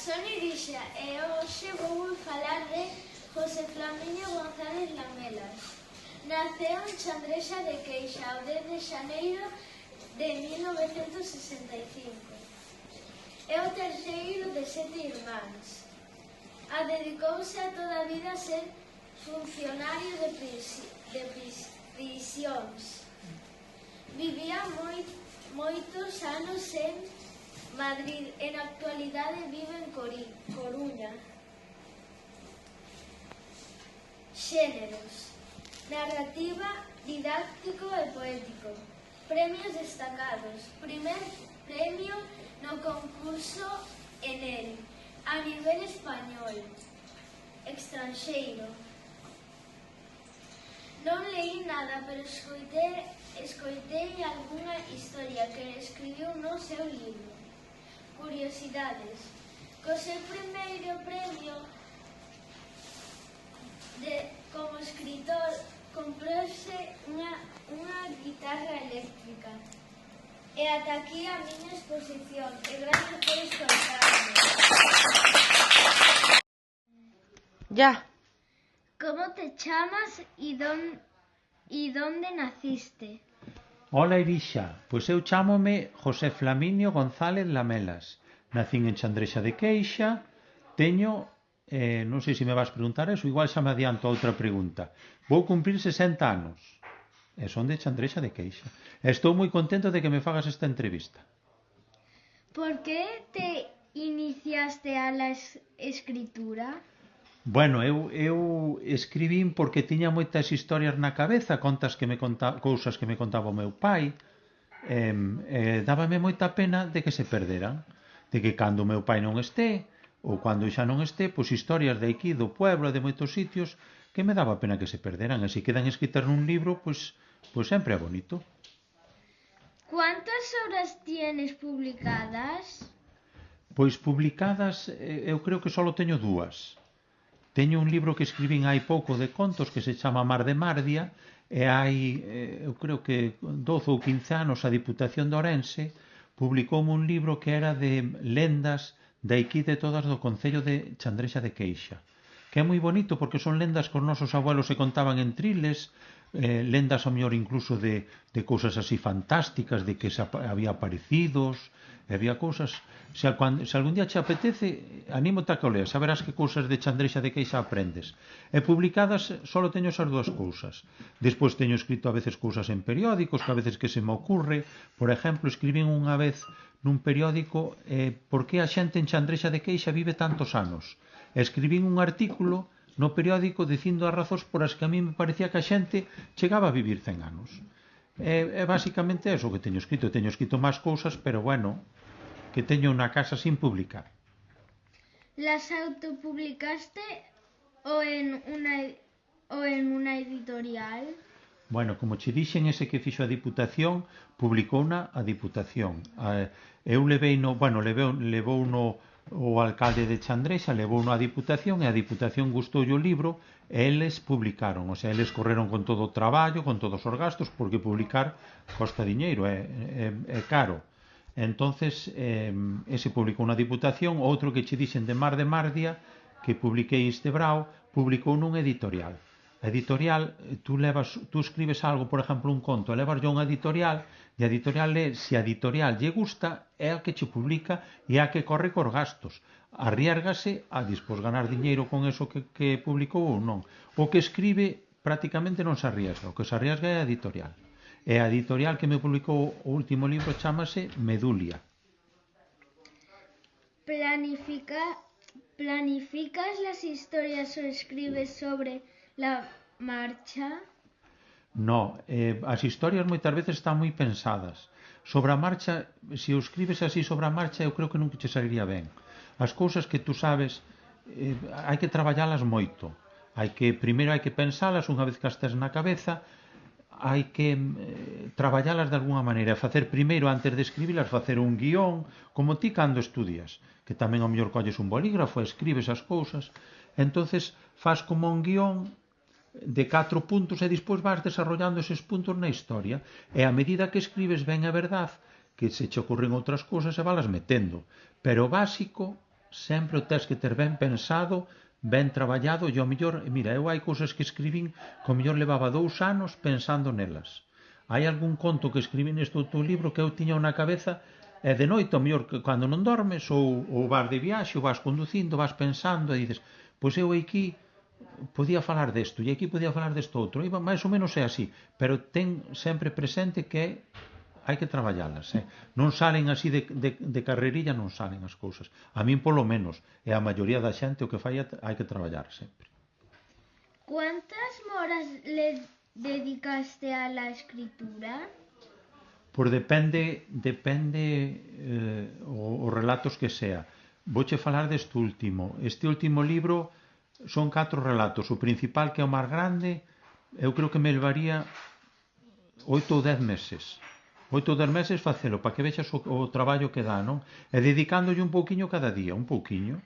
Son Irisha e hoxe vou falar de José Flamínio González Lamelas. Naceu en Chandrexa de Queixa o 10 de xaneiro de 1965. É o terceiro de 7 irmáns. Dedicouse a toda a vida a ser funcionario de prisións. Vivía moitos anos en Madrid e na actualidade vive en Coruña. Xéneros: narrativa, didáctico e poético. Premios destacados: primer premio no concurso Enel a nivel español. Extranxeiro: non leí nada, pero escoitei algunha historia que escribiu no seu libro. Curiosidades: co seu primeiro premio como escritor comprouse unha guitarra eléctrica. E ata aquí a miña exposición. E gracias por escoitarme. Ya. Como te chamas e donde naciste? Ola, Irisha, pois eu chámome José Flamínio González Lamelas. Nacín en Chandrexa de Queixa, teño, non sei se me vas preguntar eso, igual xa me adianto a outra pregunta. Vou cumprir 60 anos, e son de Chandrexa de Queixa. Estou moi contento de que me fagas esta entrevista. Por que te iniciaste a la escritura? Bueno, eu escribín porque tiña moitas historias na cabeza, cousas que me contaba o meu pai, dábame moita pena de que se perderan, de que cando o meu pai non esté, ou cando xa non esté, pois historias de aquí, do pueblo, de moitos sitios, que me daba pena que se perderan, e se quedan escritas nun libro, pois sempre é bonito. ¿Cuántas obras tienes publicadas? Pois publicadas, eu creo que só teño 2. Teño un libro que escribín hai pouco de contos que se chama Mar de Mardia, e hai, eu creo que 12 ou 15 anos, a Diputación de Ourense publicoume un libro que era de lendas de aquí de todas do concello de Chandrexa de Queixa, que é moi bonito porque son lendas que os nosos abuelos se contaban en triles, lendas ao mellor incluso de cousas así fantásticas, de que había aparecidos, había cousas. Se algún día te apetece, anímote a que o leas, a verás que cousas de Chandrexa de Queixa aprendes. E publicadas só teño esas 2 cousas. Despois teño escrito a veces cousas en periódicos, que a veces que se me ocurre. Por exemplo, escribín unha vez nun periódico por que a xente en Chandrexa de Queixa vive tantos anos. Escribín un artículo no periódico dicindo as razóns por as que a mí me parecía que a xente chegaba a vivir 100 anos. É basicamente eso que teño escrito. Teño escrito máis cousas, pero bueno, que teño na casa sin publicar. ¿Las autopublicaste o en una editorial? Bueno, como che dixen, ese que fixo a Diputación, publicouna a Diputación. Eu levou o alcalde de Chandrexa, levou a Diputación, e a Diputación gustoulle o libro, e eles publicaron. O sea, eles correron con todo o traballo, con todos os gastos, porque publicar costa diñeiro, é caro. Entonces, ese publicou na Diputación. Outro que che dixen de Mar de Mardia, que publiquei este brao, publicou nun editorial. A editorial, tú escribes algo, por exemplo, un conto, e levas yo unha editorial, e a editorial se a editorial lle gusta, é a que che publica e a que corre cos gastos. Arriérgase a despois ganar diñeiro con eso que publicou ou non. O que escribe prácticamente non se arriesga, o que se arriesga é a editorial. E a editorial que me publicou o último libro chamase Medulia. ¿Planificas las historias o escribes sobre la marcha? No, as historias moitas veces están moi pensadas. Sobre a marcha, se o escribes así sobre a marcha, eu creo que nunca che saliría ben. As cousas que tú sabes, hai que traballalas moito. Primeiro hai que pensalas, unha vez que as tes na cabeza, hai que traballalas de alguna maneira, facer primeiro, antes de escribilas, facer un guión, como ti cando estudias, que tamén ao mellor colles un bolígrafo e escribes as cousas. Entonces faz como un guión de 4 puntos e despois vas desarrollando eses puntos na historia, e a medida que escribes ben é verdad que se che ocurren outras cousas e valas metendo, pero o básico sempre o tes que ter ben pensado, ben traballado, e ao mellor, mira, eu hai cousas que escribín que ao mellor levaba 2 anos pensando nelas. Hai algún conto que escribí neste outro libro que eu tiña na cabeza, e de noite, ao mellor, cando non dormes, ou vas de viaxe, ou vas conducindo, vas pensando, e dices, pois eu aquí podía falar desto, e aquí podía falar desto outro, e máis ou menos é así, pero ten sempre presente que hai que traballalas, non salen así de carrerilla, non salen as cousas. A min polo menos, e a maioría da xente o que fai hai que traballar sempre. ¿Cuántas horas le dedicaste a la escritura? Pois depende os relatos que sea. Vouche falar deste último. Este último libro son 4 relatos. O principal, que é o máis grande, eu creo que me levaría 8 ou 10 meses. 8 ou 10 meses facelo, para que vexas o traballo que dá, non? E dedicándolle un pouquiño cada día, un pouquiño.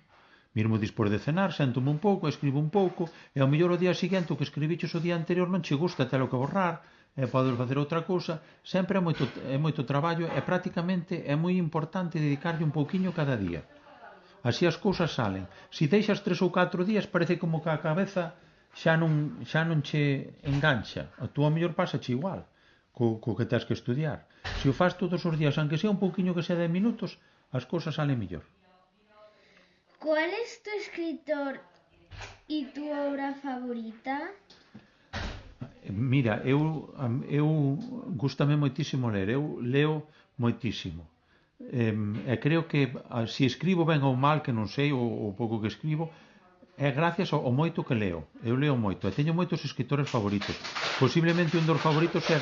Mesmo despois de cenar, séntome un pouco, escribo un pouco, e ao mellor o día seguinte o que escribiches o día anterior non che gusta, telo que borrar, e podes facer outra cousa. Sempre é moito traballo, e prácticamente é moi importante dedicarlle un pouquiño cada día. Así as cousas salen. Se deixas 3 ou 4 días, parece como que a cabeza xa non che engancha. A tú ao mellor pásache igual co que tens que estudiar. Se o faz todos os días, aunque sea un pouquiño, que sea 10 minutos, as cousas salen mellor. ¿Cuál es tu escritor y tu obra favorita? Mira, eu gústame moitísimo ler, eu leo moitísimo. E creo que se escribo ben ou mal, que non sei, o pouco que escribo, é gracias ao moito que leo. Eu leo moito, e teño moitos escritores favoritos. Posiblemente un dos favoritos é